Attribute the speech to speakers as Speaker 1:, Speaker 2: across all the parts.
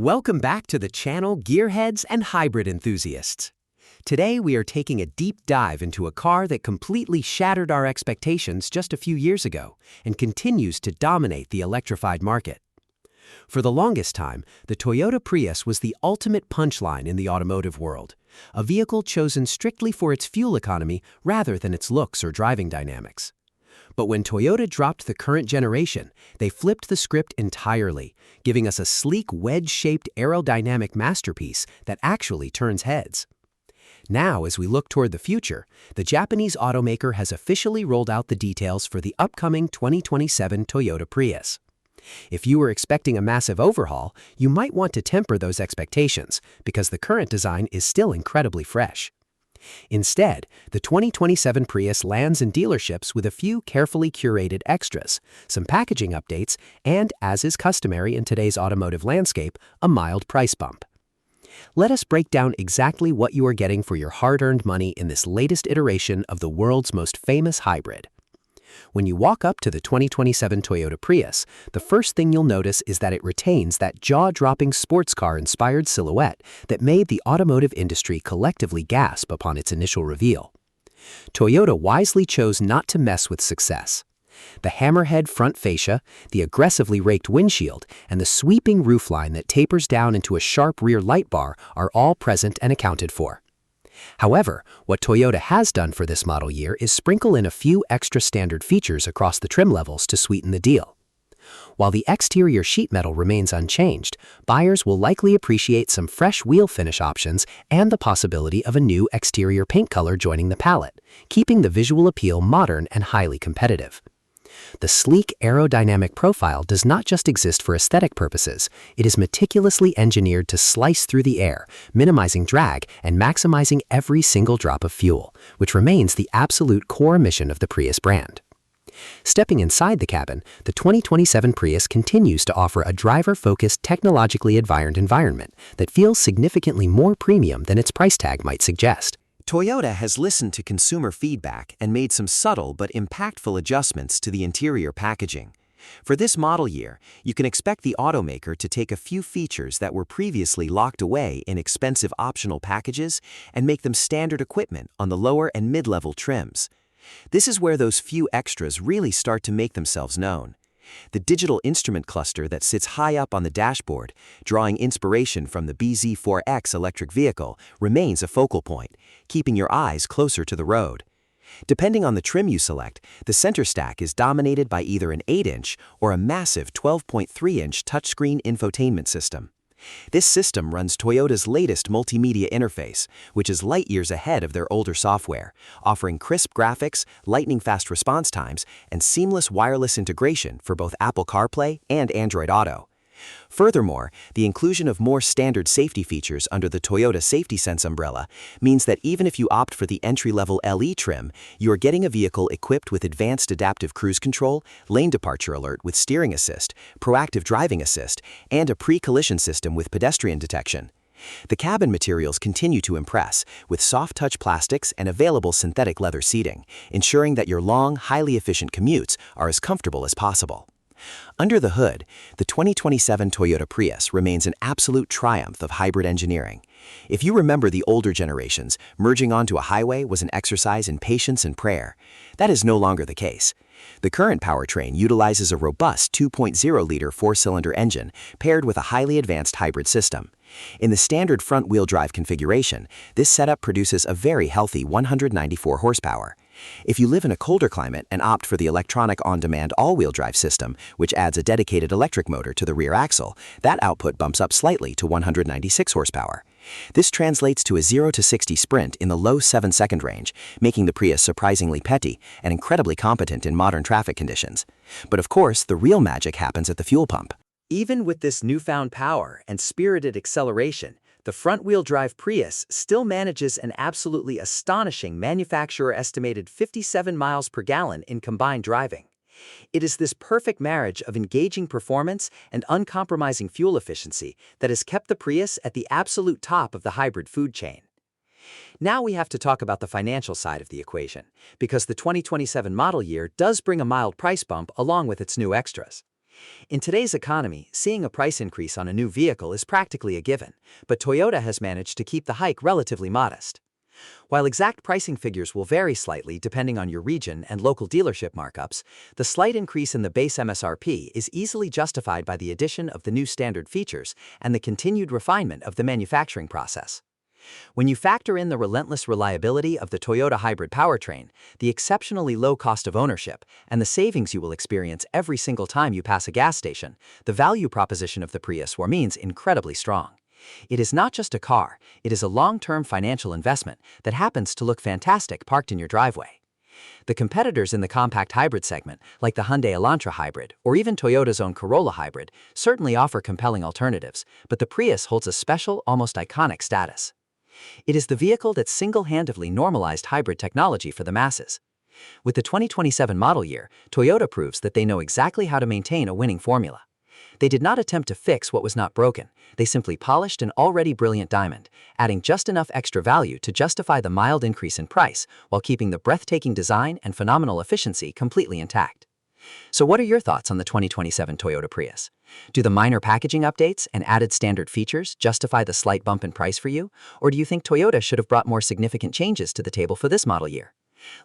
Speaker 1: Welcome back to the channel, gearheads and hybrid enthusiasts. Today we are taking a deep dive into a car that completely shattered our expectations just a few years ago and continues to dominate the electrified market. For the longest time, the Toyota Prius was the ultimate punchline in the automotive world, a vehicle chosen strictly for its fuel economy rather than its looks or driving dynamics. But when Toyota dropped the current generation, they flipped the script entirely, giving us a sleek wedge-shaped aerodynamic masterpiece that actually turns heads. Now, as we look toward the future, the Japanese automaker has officially rolled out the details for the upcoming 2027 Toyota Prius. If you were expecting a massive overhaul, you might want to temper those expectations because the current design is still incredibly fresh. Instead, the 2027 Prius lands in dealerships with a few carefully curated extras, some packaging updates, and, as is customary in today's automotive landscape, a mild price bump. Let us break down exactly what you are getting for your hard-earned money in this latest iteration of the world's most famous hybrid. When you walk up to the 2027 Toyota Prius, the first thing you'll notice is that it retains that jaw-dropping sports car-inspired silhouette that made the automotive industry collectively gasp upon its initial reveal. Toyota wisely chose not to mess with success. The hammerhead front fascia, the aggressively raked windshield, and the sweeping roofline that tapers down into a sharp rear light bar are all present and accounted for. However, what Toyota has done for this model year is sprinkle in a few extra standard features across the trim levels to sweeten the deal. While the exterior sheet metal remains unchanged, buyers will likely appreciate some fresh wheel finish options and the possibility of a new exterior paint color joining the palette, keeping the visual appeal modern and highly competitive. The sleek aerodynamic profile does not just exist for aesthetic purposes, it is meticulously engineered to slice through the air, minimizing drag and maximizing every single drop of fuel, which remains the absolute core mission of the Prius brand. Stepping inside the cabin, the 2027 Prius continues to offer a driver-focused, technologically advanced environment that feels significantly more premium than its price tag might suggest.
Speaker 2: Toyota has listened to consumer feedback and made some subtle but impactful adjustments to the interior packaging. For this model year, you can expect the automaker to take a few features that were previously locked away in expensive optional packages and make them standard equipment on the lower and mid-level trims. This is where those few extras really start to make themselves known. The digital instrument cluster that sits high up on the dashboard, drawing inspiration from the BZ4X electric vehicle, remains a focal point, keeping your eyes closer to the road. Depending on the trim you select, the center stack is dominated by either an 8-inch or a massive 12.3-inch touchscreen infotainment system. This system runs Toyota's latest multimedia interface, which is light years ahead of their older software, offering crisp graphics, lightning-fast response times, and seamless wireless integration for both Apple CarPlay and Android Auto. Furthermore, the inclusion of more standard safety features under the Toyota Safety Sense umbrella means that even if you opt for the entry-level LE trim, you are getting a vehicle equipped with advanced adaptive cruise control, lane departure alert with steering assist, proactive driving assist, and a pre-collision system with pedestrian detection. The cabin materials continue to impress, with soft-touch plastics and available synthetic leather seating, ensuring that your long, highly efficient commutes are as comfortable as possible. Under the hood, the 2027 Toyota Prius remains an absolute triumph of hybrid engineering. If you remember the older generations, merging onto a highway was an exercise in patience and prayer. That is no longer the case. The current powertrain utilizes a robust 2.0-liter four-cylinder engine paired with a highly advanced hybrid system. In the standard front-wheel drive configuration, this setup produces a very healthy 194 horsepower. If you live in a colder climate and opt for the electronic on-demand all-wheel drive system, which adds a dedicated electric motor to the rear axle, that output bumps up slightly to 196 horsepower. This translates to a 0 to 60 sprint in the low 7-second range, making the Prius surprisingly petty and incredibly competent in modern traffic conditions. But of course, the real magic happens at the fuel pump.
Speaker 1: Even with this newfound power and spirited acceleration, the front-wheel drive Prius still manages an absolutely astonishing manufacturer-estimated 57 miles per gallon in combined driving. It is this perfect marriage of engaging performance and uncompromising fuel efficiency that has kept the Prius at the absolute top of the hybrid food chain. Now we have to talk about the financial side of the equation, because the 2027 model year does bring a mild price bump along with its new extras.
Speaker 2: In today's economy, seeing a price increase on a new vehicle is practically a given, but Toyota has managed to keep the hike relatively modest. While exact pricing figures will vary slightly depending on your region and local dealership markups, the slight increase in the base MSRP is easily justified by the addition of the new standard features and the continued refinement of the manufacturing process. When you factor in the relentless reliability of the Toyota hybrid powertrain, the exceptionally low cost of ownership, and the savings you will experience every single time you pass a gas station, the value proposition of the Prius remains incredibly strong. It is not just a car, it is a long-term financial investment that happens to look fantastic parked in your driveway. The competitors in the compact hybrid segment, like the Hyundai Elantra hybrid or even Toyota's own Corolla hybrid, certainly offer compelling alternatives, but the Prius holds a special, almost iconic status. It is the vehicle that single-handedly normalized hybrid technology for the masses. With the 2027 model year, Toyota proves that they know exactly how to maintain a winning formula. They did not attempt to fix what was not broken, they simply polished an already brilliant diamond, adding just enough extra value to justify the mild increase in price while keeping the breathtaking design and phenomenal efficiency completely intact. So what are your thoughts on the 2027 Toyota Prius? Do the minor packaging updates and added standard features justify the slight bump in price for you, or do you think Toyota should have brought more significant changes to the table for this model year?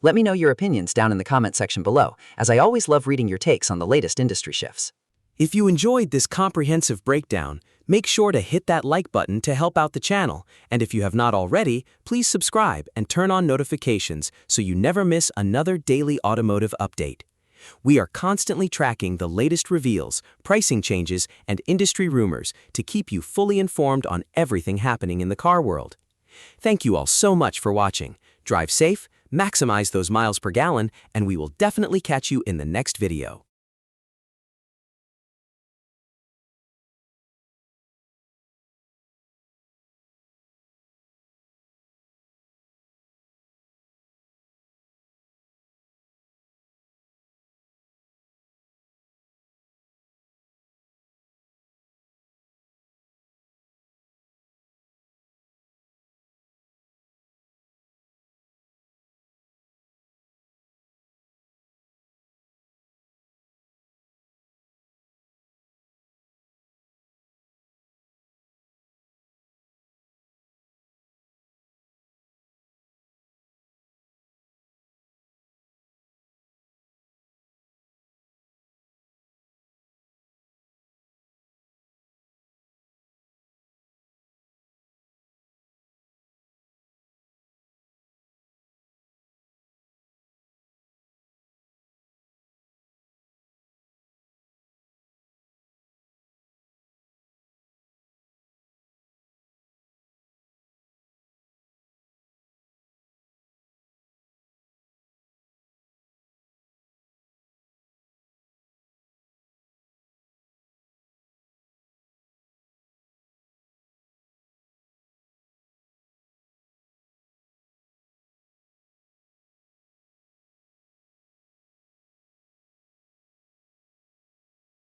Speaker 2: Let me know your opinions down in the comment section below, as I always love reading your takes on the latest industry shifts.
Speaker 1: If you enjoyed this comprehensive breakdown, make sure to hit that like button to help out the channel, and if you have not already, please subscribe and turn on notifications so you never miss another daily automotive update. We are constantly tracking the latest reveals, pricing changes, and industry rumors to keep you fully informed on everything happening in the car world. Thank you all so much for watching. Drive safe, maximize those miles per gallon, and we will definitely catch you in the next video.